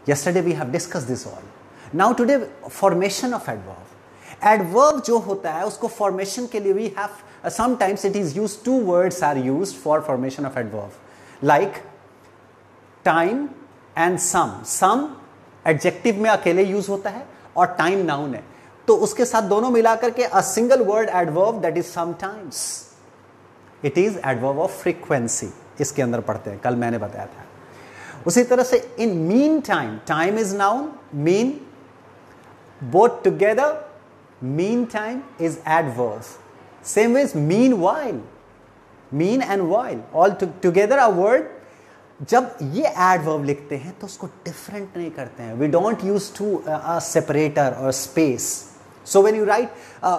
Yesterday we have discussed this all. Now today formation of adverb. Adverb जो होता है उसको formation के लिए we have sometimes it is used, two words are used for formation of adverb, like time and some. Some adjective में अकेले use होता है और time noun है, तो उसके साथ दोनों मिलाकर के a single word adverb that is sometimes. It is adverb of frequency. इसके अंदर पढ़ते हैं, कल मैंने बताया था. उसी तरह से in meantime, time is noun, mean both together, meantime is adverb. Same way as meanwhile, mean and while all together a word. जब ये adverb लिखते हैं तो उसको different नहीं करते हैं. We don't use to a separator or space. So when you write,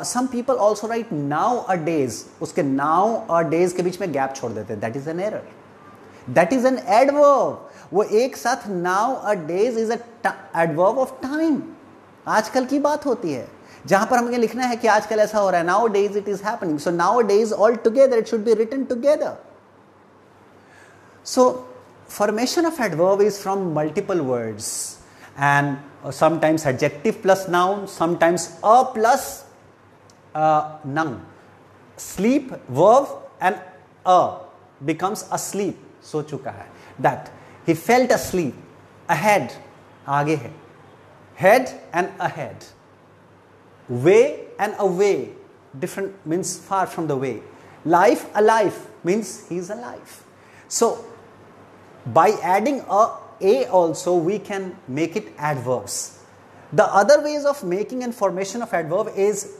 some people also write nowadays. उसके nowadays के बीच में gap छोड़ देते हैं. That is an error. That is an adverb. वो एक साथ nowadays is a adverb of time. आजकल की बात होती है, जहां पर हमें लिखना है कि आजकल ऐसा हो रहा है. Nowadays it is happening. So nowadays all together it should be written together. So formation of adverb is from multiple words, and sometimes adjective plus noun, sometimes a plus noun. Sleep verb and a becomes asleep. सो चुका है. That he felt asleep. Ahead आगे है. Head and ahead. Way and away, different means far from the way. Life, alive means he is alive. So by adding a also we can make it adverbs. The other ways of making and formation of adverb is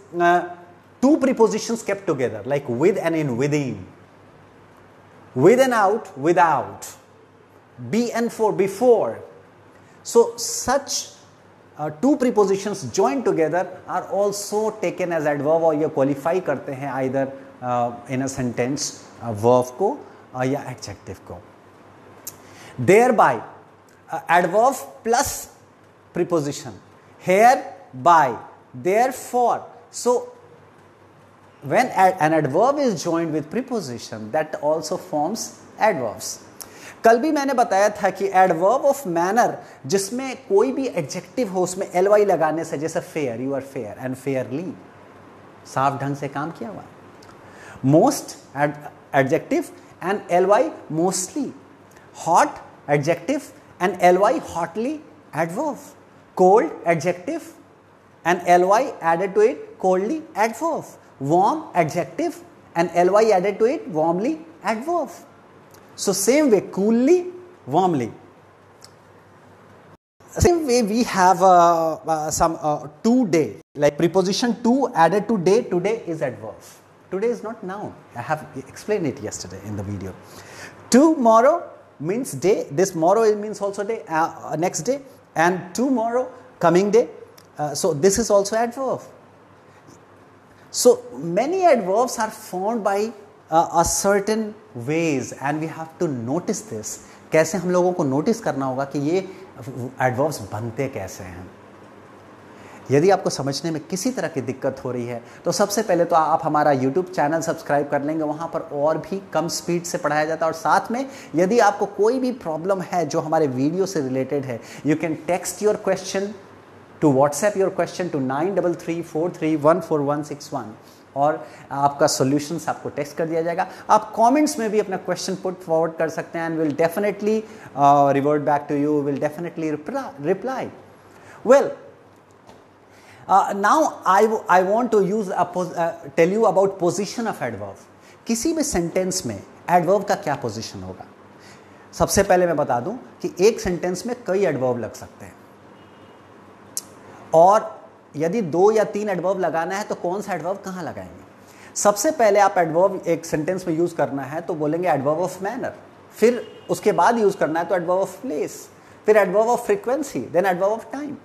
two prepositions kept together, like with and in, within. With and out, without. Be and for, before. So such two prepositions joined together are also taken as adverb, और ये qualify करते हैं either in a sentence verb को या adjective को. Thereby adverb plus preposition. Here, by, therefore. So when an adverb is joined with preposition, that also forms adverbs. कल भी मैंने बताया था कि adverb of manner जिसमें कोई भी adjective हो उसमें ly लगाने से, जैसे fair, you are fair and fairly, साफ ढंग से काम किया हुआ. Most adjective and ly mostly. Hot adjective and ly hotly adverb. Cold adjective and ly added to it coldly adverb. Warm adjective and ly added to it warmly adverb. So same way, coolly, warmly. Same way we have some today, like preposition to added to day. Today is adverb. Today is not noun. I have explained it yesterday in the video. Tomorrow means day. This tomorrow means also day, next day, and tomorrow coming day. So this is also adverb. So many adverbs are formed by a certain ways, and we have to notice this. कैसे हम लोगों को notice करना होगा कि ये adverbs बनते कैसे हैं. यदि आपको समझने में किसी तरह की दिक्कत हो रही है तो सबसे पहले तो आप हमारा YouTube चैनल सब्सक्राइब कर लेंगे. वहाँ पर और भी कम स्पीड से पढ़ाया जाता है. और साथ में यदि आपको कोई भी प्रॉब्लम है जो हमारे वीडियो से रिलेटेड है, you can text your question to WhatsApp your question to 9334314161 और आपका सॉल्यूशंस आपको टेक्स्ट कर दिया जाएगा. आप कमेंट्स में भी अपना क्वेश्चन पुट फॉरवर्ड कर सकते हैं, and will definitely revert back to you, will definitely reply. Well, now I want to use tell you about position of adverb. किसी भी सेंटेंस में एडवर्ब का क्या पोजीशन होगा. सबसे पहले मैं बता दूं कि एक सेंटेंस में कई एडवर्ब लग सकते हैं, और यदि 2 या 3 एडवर्ब लगाना है तो कौन सा एडवर्ब कहाँ लगाएंगे. सबसे पहले आप एडवर्ब एक सेंटेंस में यूज करना है तो बोलेंगे एडवर्ब ऑफ मैनर. फिर उसके बाद यूज करना है तो एडवर्ब ऑफ प्लेस, फिर adverb of frequency, then adverb of time.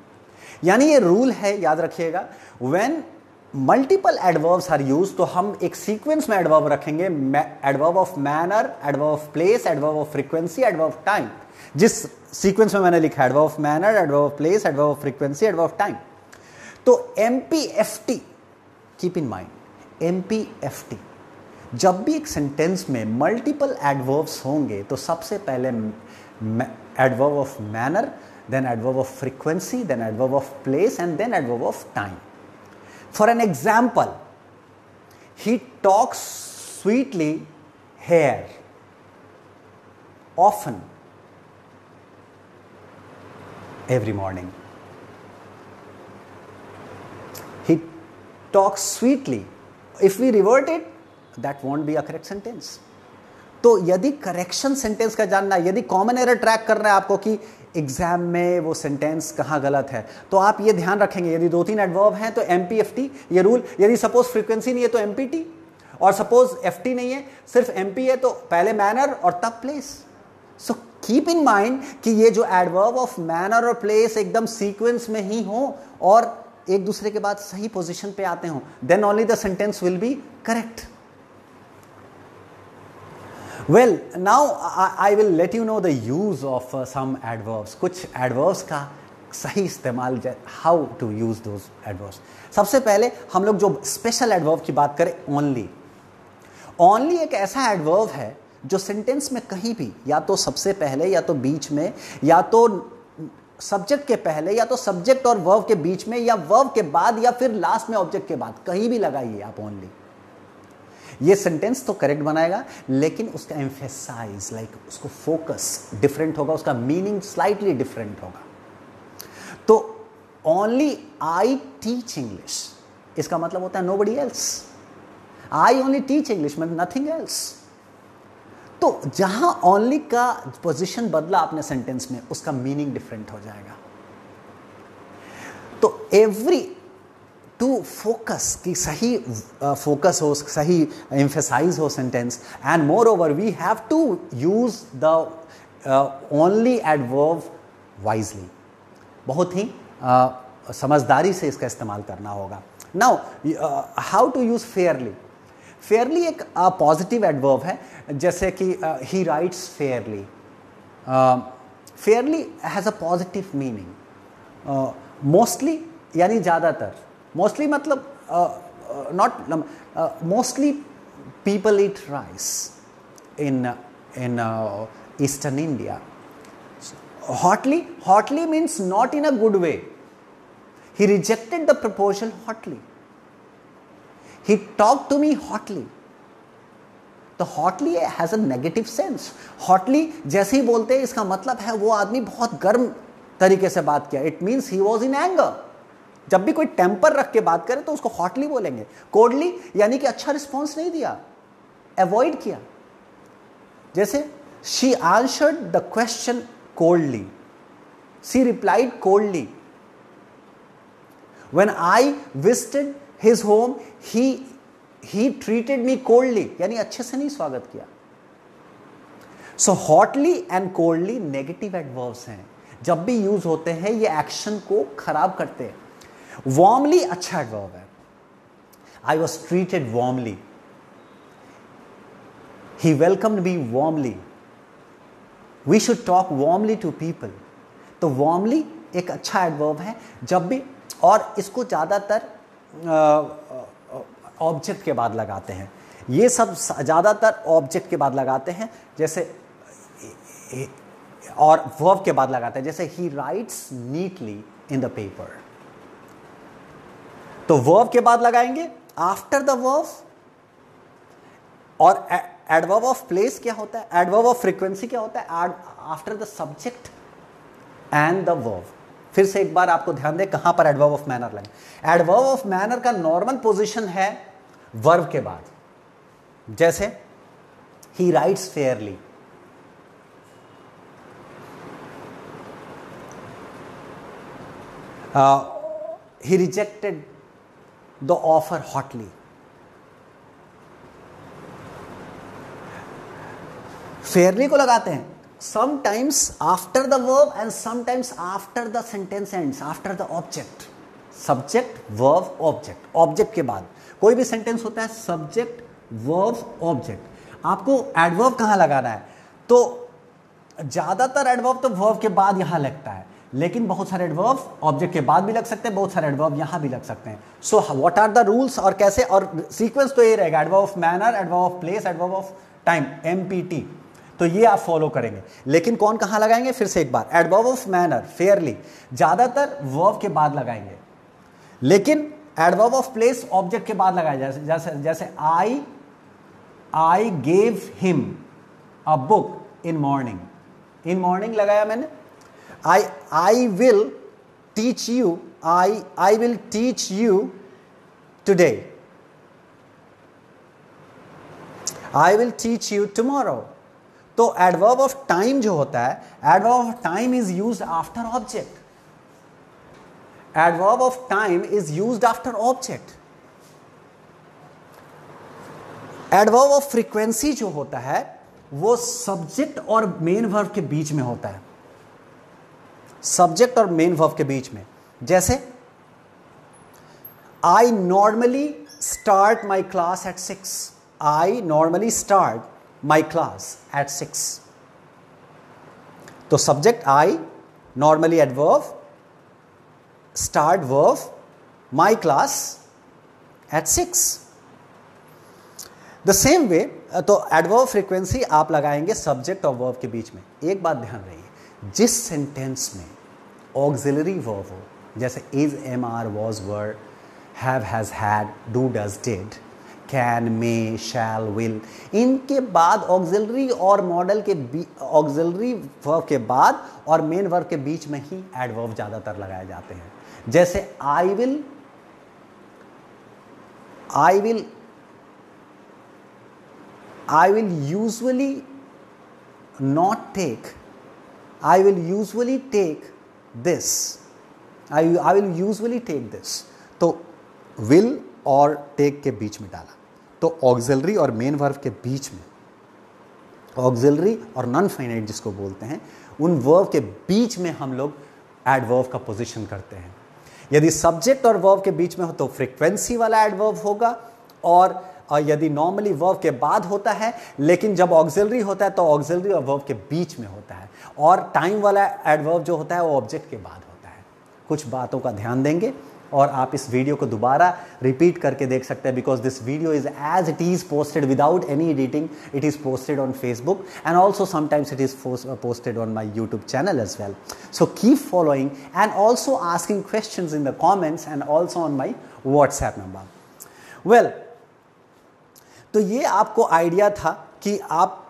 यानी ये रूल है, याद रखिएगा. When multiple adverbs are use तो हम एक सीक्वेंस में एडवर्ब रखेंगे. Adverb of manner, adverb of place, adverb of frequency, adverb of time. जिस सीक्वेंस में मैंने लिखा adverb of manner, adverb of place, adverb of frequency, adverb of time. तो MPFT, keep in mind, MPFT, जब भी एक sentence में multiple adverbs होंगे तो सबसे पहले adverb of manner, then adverb of frequency, then adverb of place, and then adverb of time. For an example, he talks sweetly here, often, every morning. He talks sweetly. If we revert it, that won't be a correct sentence. तो यदि correction sentence का जानना है, यदि common error track करना है आपको कि एग्जाम में वो सेंटेंस कहाँ गलत है, तो आप ये ध्यान रखेंगे यदि 2-3 एडवर्ब हैं तो एमपीएफटी ये रूल, यदि सपोज फ्रीक्वेंसी नहीं है तो एमपीटी, और सपोज एफटी नहीं है सिर्फ एमपी है तो पहले मैनर और तब place. So keep in mind कि ये जो एडवर्ब ऑफ मैनर और प्लेस एकदम सीक्वेंस में ही हो और एक दूसरे के बाद सही पोजीशन पे आते हो, then only the sentence will be correct. Well, now I will let you know the use of some adverbs. कुछ adverbs का सही इस्तेमाल, how to use those adverbs. सबसे पहले हम लोग जो special adverb की बात करें, only. Only एक ऐसा adverb है जो सेंटेंस में कहीं भी या तो सबसे पहले या तो बीच में या तो सब्जेक्ट के पहले या तो सब्जेक्ट और वर्ब के बीच में या वर्ब के बाद या फिर लास्ट में ऑब्जेक्ट के बाद कहीं भी लगाइए आप only. ये सेंटेंस तो करेक्ट बनाएगा लेकिन उसका एम्फेसाइज उसको फोकस डिफरेंट होगा, उसका मीनिंग स्लाइटली डिफरेंट होगा. तो ओनली आई टीच इंग्लिश, इसका मतलब होता है nobody else. I only teach English मतलब नथिंग एल्स. तो जहां ओनली का पोजीशन बदला आपने सेंटेंस में, उसका मीनिंग डिफरेंट हो जाएगा. तो एवरी टू फोकस की सही फोकस हो, सही एम्फेसाइज हो sentence, and moreover we have to use the only adverb wisely. बहुत ही समझदारी से इसका इस्तेमाल करना होगा. Now how to use fairly. Fairly एक पॉजिटिव एडवर्ब है, जैसे कि he writes fairly. Fairly has a positive meaning. Mostly यानी ज़्यादातर, मोस्टली मतलब not mostly people eat rice in eastern India. Hotly means not in a good way. He rejected the proposal hotly. He talked to me hotly. तो hotly has a negative sense. Hotly जैसे ही बोलते हैं इसका मतलब है वो आदमी बहुत गर्म तरीके से बात किया. It means he was in anger. जब भी कोई टेम्पर रख के बात करे तो उसको hotly बोलेंगे. Coldly यानी कि अच्छा रिस्पॉन्स नहीं दिया, अवॉइड किया. जैसे she answered the question coldly. She replied coldly. When I visited his home, he treated me coldly, यानी अच्छे से नहीं स्वागत किया. So hotly and coldly negative adverbs हैं, जब भी यूज होते हैं ये एक्शन को खराब करते हैं. Warmly अच्छा adverb है. I was treated warmly. He welcomed me warmly. We should talk warmly to people. तो warmly एक अच्छा adverb है जब भी, और इसको ज़्यादातर ऑब्जेक्ट के बाद लगाते हैं. ये सब ज़्यादातर ऑब्जेक्ट के बाद लगाते हैं, जैसे और वर्ब के बाद लगाते हैं. जैसे ही rights neatly in the paper, तो वर्ब के बाद लगाएंगे आफ्टर द वर्ब. और एडवर्ब ऑफ प्लेस क्या होता है, एडवर्ब ऑफ फ्रीक्वेंसी क्या होता है, after the subject and the verb. फिर से एक बार आपको ध्यान दें कहां पर एडवर्ब ऑफ मैनर लगे. एडवर्ब ऑफ मैनर का नॉर्मल पोजीशन है वर्ब के बाद. जैसे ही writes Fairlie, he rejected the offer hotly. Fairlie को लगाते हैं sometimes after the verb and sometimes after the sentence ends, after the object. Subject, verb, object. Object के बाद कोई भी सेंटेंस होता है सब्जेक्ट, वर्ब, ऑब्जेक्ट. आपको एडवर्ब कहाँ लगाना है, तो ज़्यादातर एडवर्ब तो वर्ब के बाद यहाँ लगता है, लेकिन बहुत सारे एडवर्ब ऑब्जेक्ट के बाद भी लग सकते हैं, बहुत सारे एडवर्ब यहाँ भी लग सकते हैं. So what are the rules और कैसे, और सीक्वेंस तो ये रहेगा adverb of manner, adverb of place, adverb of time, MPT. तो ये आप फॉलो करेंगे। लेकिन कौन कहां लगाएंगे, फिर से एक बार, एडवर्ब ऑफ मैनर फेयरली ज्यादातर वर्ब के बाद लगाएंगे, लेकिन एडवर्ब ऑफ प्लेस ऑब्जेक्ट के बाद लगाया, जैसे जैसे जैसे I gave him a book in morning, in morning लगाया मैंने। I will teach you, I will teach you today, I will teach you tomorrow. तो एडवर्ब ऑफ टाइम जो होता है, adverb of time is used after object, adverb of time is used after object. Adverb of frequency जो होता है वो subject और main verb के बीच में होता है, सब्जेक्ट और मेन वर्ब के बीच में। जैसे I normally start my class at 6, I normally start my class at 6। तो subject I, normally adverb, start verb, my class at 6। The same way, तो एडवर्ब फ्रीक्वेंसी आप लगाएंगे सब्जेक्ट और वर्ब के बीच में। एक बात ध्यान रहिए, जिस सेंटेंस में ऑक्सिलरी वर्ब हो, जैसे is, am, are, was, were, have, has, had, do, does, did, can, may, shall, will, इनके बाद ऑक्सिलरी और मॉडल के ऑक्सिलरी वर्ब के बाद और मेन वर्ब के बीच में ही एडवर्ब ज्यादातर लगाए जाते हैं। जैसे I will usually not take, I will usually take this, I will usually take this। तो will और take के बीच में डाला, तो ऑक्सिलरी और मेन वर्ब के बीच में, ऑक्सिलरी और नॉन फाइनाइट जिसको बोलते हैं, उन वर्ब के बीच में हम लोग एडवर्ब का पोजीशन करते हैं। यदि सब्जेक्ट और वर्ब के बीच में हो तो फ्रीक्वेंसी वाला एडवर्ब होगा, और यदि नॉर्मली वर्ब के बाद होता है, लेकिन जब ऑक्सिलरी होता है तो ऑक्सिलरी और वर्ब के बीच में होता है, और टाइम वाला एडवर्ब जो होता है वो ऑब्जेक्ट के बाद होता है। कुछ बातों का ध्यान देंगे और आप इस वीडियो को दोबारा रिपीट करके देख सकते हैं, because this video is as it is posted without any editing, it is posted on Facebook and also sometimes it is posted on my YouTube channel as well. So keep following and also asking questions in the comments and also on my WhatsApp number. Well, तो ये आपको idea था कि आप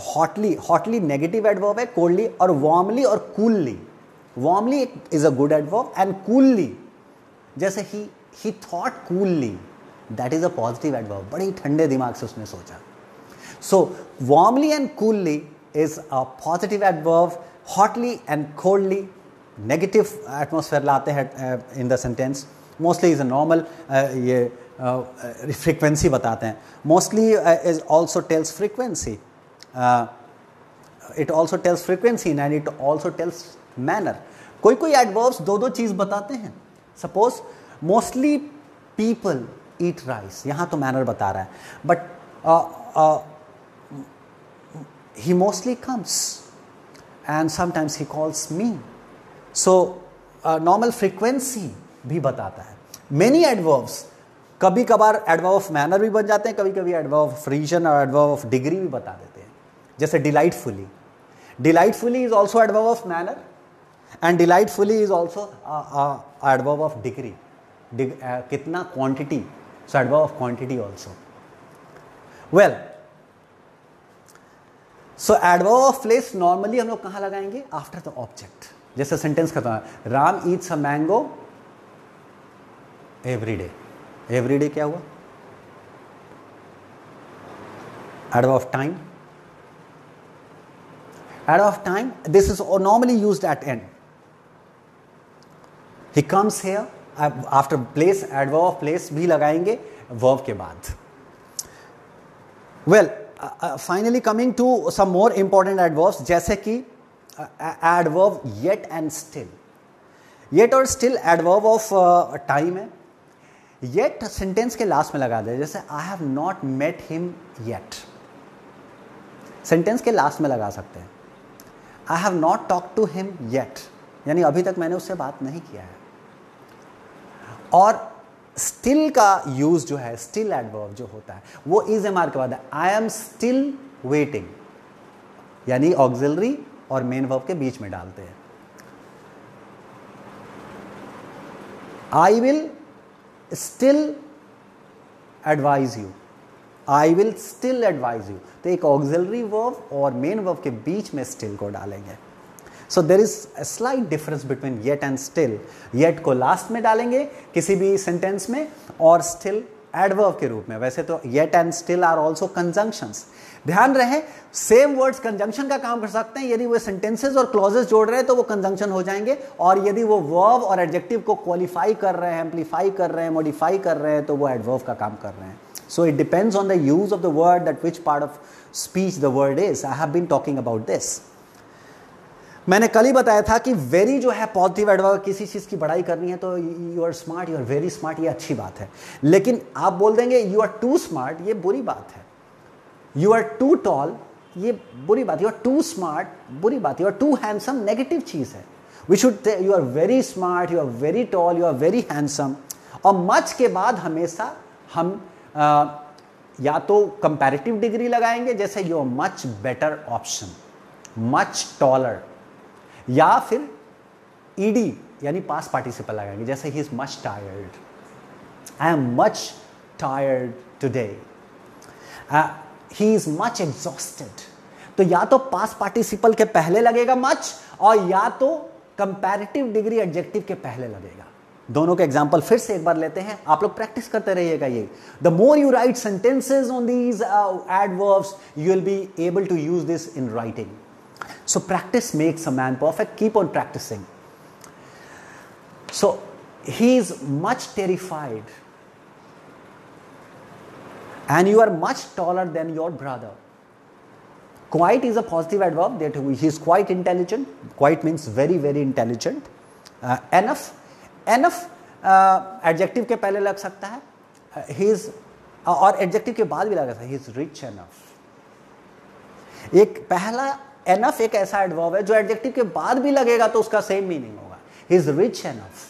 hotly negative adverb है, coldly और warmly और coolly. Warmly is a good adverb and coolly, जैसे ही thought coolly, that is a positive adverb, बड़े ठंडे दिमाग से उसने सोचा। So warmly and coolly is a positive adverb, hotly and coldly negative atmosphere लाते हैं in the sentence. Mostly is a normal, ये फ्रीक्वेंसी बताते हैं। Mostly is also tells frequency, it also tells frequency and it also tales manner. कोई कोई adverbs दो दो चीज बताते हैं। Suppose mostly people eat rice, यहां तो मैनर बता रहा है, but he mostly comes and sometimes he calls me. So normal frequency भी बताता है। Many adverbs, कभी कभार एडवर्ब ऑफ मैनर भी बन जाते हैं, कभी कभी एडवर्ब ऑफ रीजन और एडवर्ब ऑफ डिग्री भी बता देते हैं। जैसे delightfully, delightfully is also adverb of manner and delightfully is also adverb of degree, कितना, quantity, so adverb of quantity also. Well, so adverb of place normally हम लोग कहां लगाएंगे, आफ्टर द ऑब्जेक्ट। जैसे सेंटेंस खत्म है, Ram eats a mango every day. Every day क्या हुआ, adverb of time, adverb of time, this is normally used at end. He comes here, after place, adverb of place भी लगाएंगे verb के बाद। Well, finally coming to some more important adverbs, जैसे कि adverb yet and still. Yet और still adverb of time है। Yet sentence के last में लगा दे, जैसे I have not met him yet, sentence के लास्ट में लगा सकते हैं। I have not talk to him yet, यानी अभी तक मैंने उससे बात नहीं किया है। और स्टिल का यूज जो है, स्टिल एडवर्ब जो होता है वो इज एम आर के बाद है। आई एम स्टिल वेटिंग, यानी ऑक्सिलरी और मेन वर्ब के बीच में डालते हैं। I will still advise you, I will still advise you, तो एक ऑक्सिलरी वर्ब और मेन वर्ब के बीच में स्टिल को डालेंगे। So there is a slight difference between yet and still. Yet को लास्ट में डालेंगे किसी भी सेंटेंस में और स्टिल एडवर्ब के रूप में। वैसे तो yet and still are also conjunctions. ध्यान रहे सेम वर्ड्स कंजंक्शन का काम कर सकते हैं। यदि वो सेंटेंसेस और क्लॉजेस जोड़ रहे हैं तो वो कंजंक्शन हो जाएंगे, और यदि वो वर्ब और एडजेक्टिव को क्वालिफाई कर रहे हैं, एम्पलीफाई कर रहे हैं, मॉडिफाई कर रहे हैं, तो वो एडवर्ब का काम कर रहे हैं। So it depends on the use of the word, that which part of speech the word is. I have been talking about this. मैंने कल ही बताया था कि वेरी जो है पॉजिटिव एडवर्ब, किसी चीज़ की बड़ाई करनी है तो you are smart, you are very smart, ये अच्छी बात है। लेकिन आप बोल देंगे यू आर टू स्मार्ट, ये बुरी बात है। यू आर टू टॉल, ये बुरी बात। यू आर टू स्मार्ट, बुरी बात। You are too handsome, negative चीज़ है। We should you are very smart, you are very tall, you are very handsome. और मच के बाद हमेशा हम या तो कंपैरेटिव डिग्री लगाएंगे, जैसे you are much better option, much taller, या फिर ईडी यानी पास्ट पार्टिसिपल लगाएंगे, जैसे he is much tired, I am much tired today, he is much exhausted. तो या तो पास्ट पार्टिसिपल के पहले लगेगा मच, और या तो कंपैरेटिव डिग्री एडजेक्टिव के पहले लगेगा। दोनों के एग्जाम्पल फिर से एक बार लेते हैं, आप लोग प्रैक्टिस करते रहिएगा। ये the more you write sentences on these adverbs, you will be able to use this in writing. So practice makes a man perfect. Keep on practicing. So he is much terrified, and you are much taller than your brother. Quite is a positive adverb, that he is quite intelligent. Quite means very very intelligent. Enough adjective के पहले लग सकता है. He is और adjective के बाद भी लग सकता है. He is rich enough. एक पहला enough एक ऐसा adverb है जो adjective के बाद भी लगेगा तो उसका same meaning होगा. He is rich enough.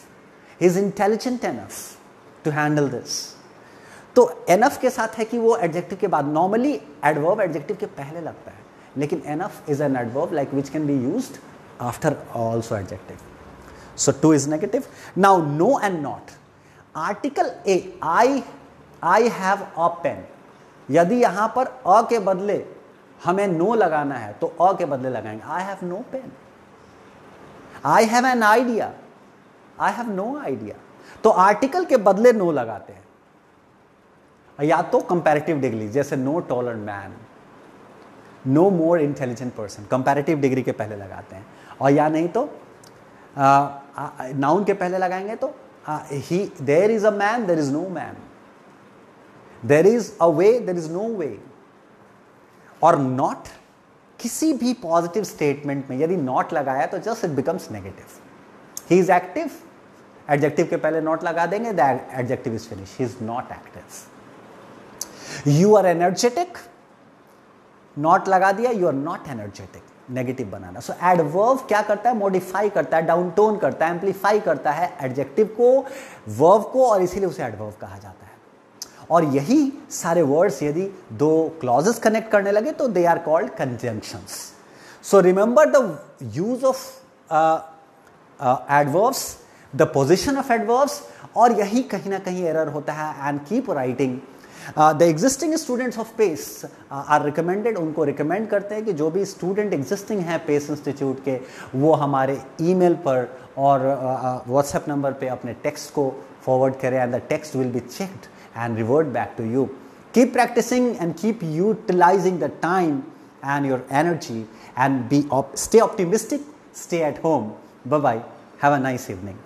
He is intelligent enough to handle this. तो enough के साथ है कि वो adjective के बाद, normally adverb adjective के पहले लगता है, लेकिन enough is an adverb like which can be used after also adjective. So two is negative. Now no and not. Article A, I have a pen. यदि यहाँ पर a के बदले हमें no लगाना है तो a के बदले लगाएंगे I have no pen. I have an idea. I have no idea. तो आर्टिकल के बदले no लगाते हैं, या तो कंपैरेटिव डिग्री जैसे no taller man, no more intelligent person, comparative degree के पहले लगाते हैं, और या नहीं तो नाउन के पहले लगाएंगे तो there is a man, there is no man, there is a way, there is no way. और not, किसी भी पॉजिटिव स्टेटमेंट में यदि not लगाया तो just it becomes negative. He is active, adjective के पहले not लगा देंगे, the adjective is finish. He is not active. You are energetic, not लगा दिया, you are not energetic, negative बनाना. सो एडवर्ब क्या करता है, मॉडिफाई करता है, डाउन टोन करता है, एम्पलीफाई करता है एडजेक्टिव को, वर्ब को, और इसीलिए उसे एडवर्ब कहा जाता है. और यही सारे वर्ड्स यदि दो क्लॉजेस कनेक्ट करने लगे तो they are called conjunctions. So remember the use of adverbs, the position of adverbs, और यही कहीं ना कहीं एरर होता है. And keep writing. The existing students of Pace are recommended, उनको रिकमेंड करते हैं कि जो भी स्टूडेंट एग्जिस्टिंग हैं पेस इंस्टीट्यूट के, वो हमारे ईमेल पर और व्हाट्सएप नंबर पे अपने टेक्स्ट को फॉरवर्ड करें, and the text will be checked and revert back to you. Keep practicing and keep utilizing the time and your energy, and stay optimistic, stay at home. Bye bye. Have a nice evening.